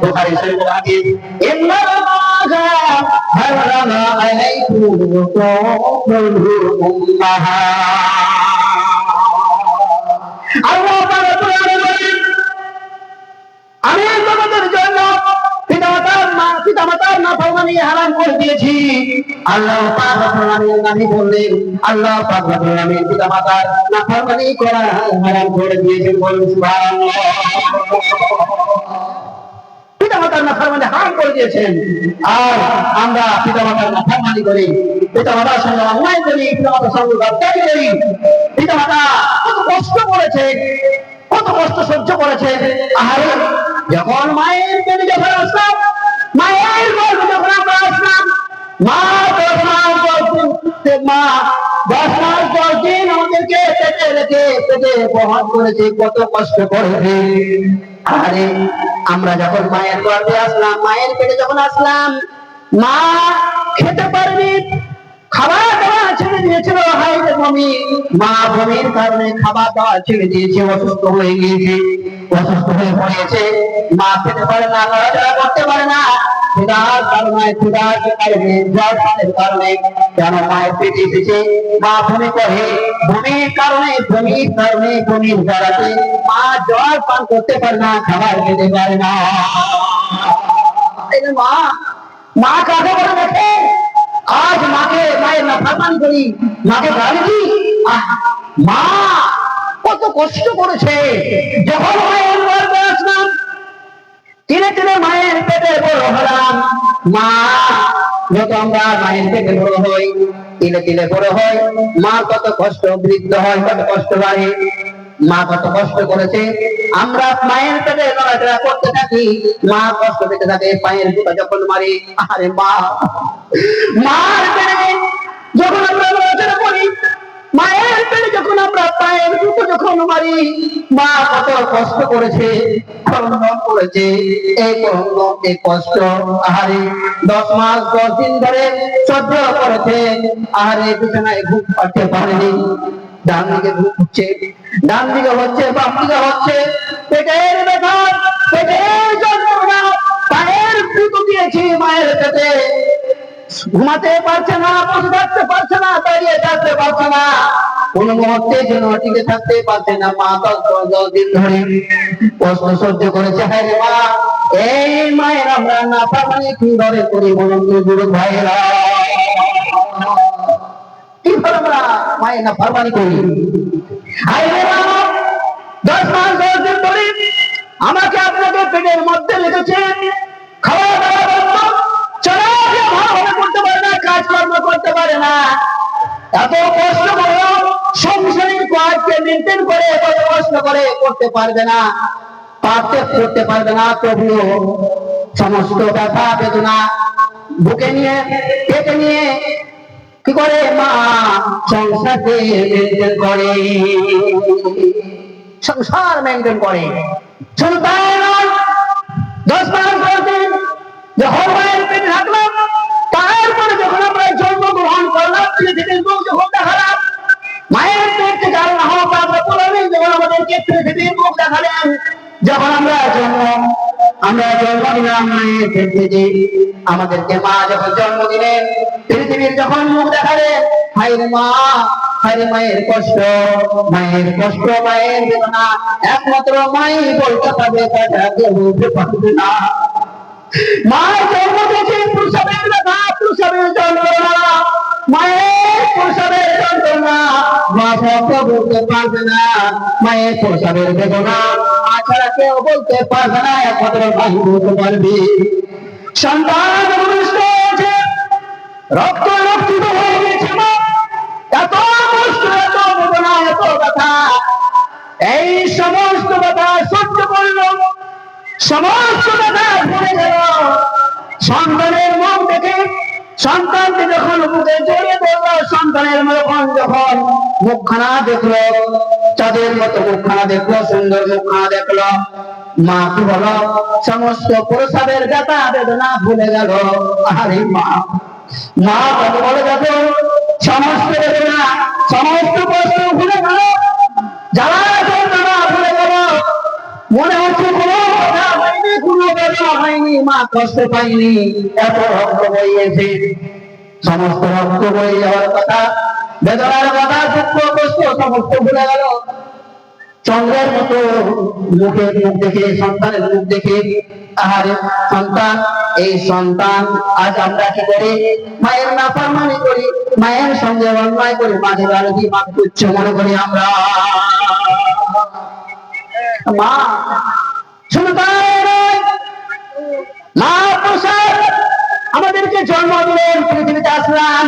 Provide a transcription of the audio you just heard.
বুখারী শরীফের হাদিস, ইন্নাল্লাহা হারামা আলাইকুম তুকুল উম্মাহাত। আল্লাহ তাআলা বলেন, আমি তোমাদের জন্য পিতামাতার নাফরমানি হারাম করে দিয়েছি। আল্লাহ পাক রব্বুল আলামিন নবী বললেন, আল্লাহ পাক রব্বুল আলামিন পিতামাতার নাফরমানি করা হারাম করে দিয়েছেন। বলুন সুবহানাল্লাহ। পিতামাতার নাফরমানি হারাম করে দিয়েছেন, আর আমরা পিতামাতার নাফরমানি করি, পিতামাতার সঙ্গে অন্যায় করি, পিতামাতার সঙ্গে গাদ্দারি করি। পিতামাতা কত কষ্ট করেছে, কত কষ্ট সহ্য করেছে। আহারে, যখন মায়ের পেটে যখন আসলাম, মায়ের গর্ভে যখন আমরা আসলাম, মা 10 মাস 10 দিন আমাদেরকে পেটে রেখে পেটে বহন করেছে, কত কষ্ট করেছে। আরে আমরা যখন মায়ের গর্ভে আসলাম, মায়ের পেটে যখন আসলাম, মা খেতে পারেনি, খাবার দাবার ছেড়ে দিয়েছিল, হাইরে বমি, মা বমির কারণে খাবার দাবার ছেড়ে দিয়েছে, অসুস্থ হয়ে গিয়েছে, অসুস্থ হয়ে পড়েছে। মা খেতে পারে না, নড়াচড়া করতে পারে না, ক্ষুধার কারণে, ক্ষুধার কারণে, জ্বরের কারণে, কেন মায়ের পেটে এসেছে, মা বমি করে, বমির কারণে, বমির জ্বরাতে মা জল পান করতে পারে না, খাবার খেতে পারে না। মা মা কাকে বলে দেখে, আজ মায়ের নাফরমানি করি, মাকে গালি দিই। মা কত কষ্ট করেছে। যখন মায়ের গর্ভে আসলাম, ধীরে ধীরে মায়ের পেটে বড় হলাম। মা যত আমরা মায়ের পেটে বড় হই, ধীরে ধীরে বড় হয়, মা কত কষ্ট, বৃদ্ধ হয়, কত কষ্ট বাড়ে। মা কত কষ্ট করেছে, আমরা মায়ের পেটে নড়াচড়া করতে থাকি, মা কষ্ট পেতে থাকে, পায়ের জুতা যখন মারি। আরে মার পেটে যখন আমরা নড়াচড়া করি, মায়ের পেটে যখন আমরা পায়ের জুতো যখন মারি, মা কত কষ্ট করেছে, ক্রন্দন করেছে। এই ক্রন্দন, এই কষ্ট, আহারে 10 মাস 10 দিন ধরে সহ্য করেছে। আহারে বিছানায় ঘুম পাড়তে পারেনি, ডান দিকে ঘুম হচ্ছে, ডান দিকে হচ্ছে, বাম দিকে হচ্ছে, পেটের ব্যথা, পেটের যন্ত্রণা, পায়ের জুতো দিয়েছি মায়ের পেটে, ঘুমাতে পারছে না, বসে থাকতে পারছে না, দাঁড়িয়ে থাকতে পারছে না, কোন মুহূর্তের জন্য টিকে থাকতে পারছে না। মা 10 দিন ধরে কষ্ট সহ্য করেছে। হ্যাঁ রে মা, এই মায়ের আমরা নাফরমানি কিভাবে করি বলুন তো যুবক ভাইরা, কিভাবে আমরা মায়ের নাফরমানি করি? হায় রে মা, 10 মাস 10 দিন ধরে আমাকে আপনাকে পেটের মধ্যে রেখেছে, খাওয়া দাওয়া বন্ধ, চলাফেরা ভালোভাবে করতে পারে না, কাজকর্ম করতে পারে না, এত কষ্ট করে সংসারের কাজকে মেনটেন করে, কত কষ্ট করে করতে পারবে না, করতে পারবে না। তবুও সমস্ত ব্যথা বেদনা বুকে নিয়ে, পেটে নিয়ে কি করে মা সংসারকে মেনটেন করে, সংসার মেনটেন করে। সন্তান 10 মাস 10 দিন যখন মায়ের পেটে থাকলাম, তারপরে যখন আমরা জন্মগ্রহণ করলাম, পৃথিবীর মুখ যখন দেখালাম, মায়ের পেট থেকে আল্লাহ পাক রব্বুল আলামিন যখন আমাদেরকে পৃথিবীর মুখ দেখালেন, যখন আমরা জন্ম নিলাম মায়ের পেট থেকে, আমাদেরকে মা যখন জন্ম দিলেন, পৃথিবীর যখন মুখ দেখালেন, হায় রে মা, হায় মায়ের কষ্ট, মায়ের কষ্ট, মায়ের বেদনা একমাত্র মাই বলতে পারবে, তাছাড়া কেউ বলতে পারবে না। মা জন্ম দিয়েছে, প্রসবের ব্যথা, প্রসবের যন্ত্রণা, মায়ের প্রসবের যন্ত্রণা মা বলতে পারবে না, মায়ের প্রসবের বেদনা ছাড়া কেউ বলতে পারবে না, একমাত্র মাই বলতে পারবে। সন্তান ভূমিষ্ঠ হয়েছে, রক্ত রক্তিত হয়ে গেছে, এত কষ্ট, এত বেদনা, এত ব্যথা, এই সমস্ত ব্যথা সহ্য করল, সমস্ত ব্যথা ভুলে গেল। সন্তানের মুখ দেখে, সন্তানকে যখন মুখে জড়িয়ে ধরল, সন্তানের যখন মুখখানা দেখলো, চাঁদের মতো মুখখানা দেখলো, সুন্দর মুখখানা দেখলো, মা কি বলো, সমস্ত প্রসবের ব্যথা বেদনা ভুলে গেল। আরে মা কত বড় দেখো, সমস্ত বেদনা, সমস্ত কষ্ট ভুলে গেল, জ্বালা যন্ত্রণা ভুলে গেল, মনে হচ্ছে কোনো কথা হয়নি, কোনো বেদনা হয়নি, মা কষ্ট পায়নি, এত রক্ত বইয়েছে, সমস্ত রক্ত বয়ে যাওয়ার কথা, বেদনার কথা, দুঃখ কষ্ট সমস্ত ভুলে গেল। চন্দ্রের মতো মুখের মুখ দেখে, সন্তানের মুখ দেখে, আহারে সন্তান, এই সন্তান আজ আমরা কি করি? মায়ের নাফরমানি করি, মায়ের সঙ্গে অন্যায় করি, মাঝে বাড়ি মা তুচ্ছ মনে করি আমরা। মা সন্তান, মা প্রসাদ আমাদেরকে জন্ম দিলেন, পৃথিবীতে আসলাম।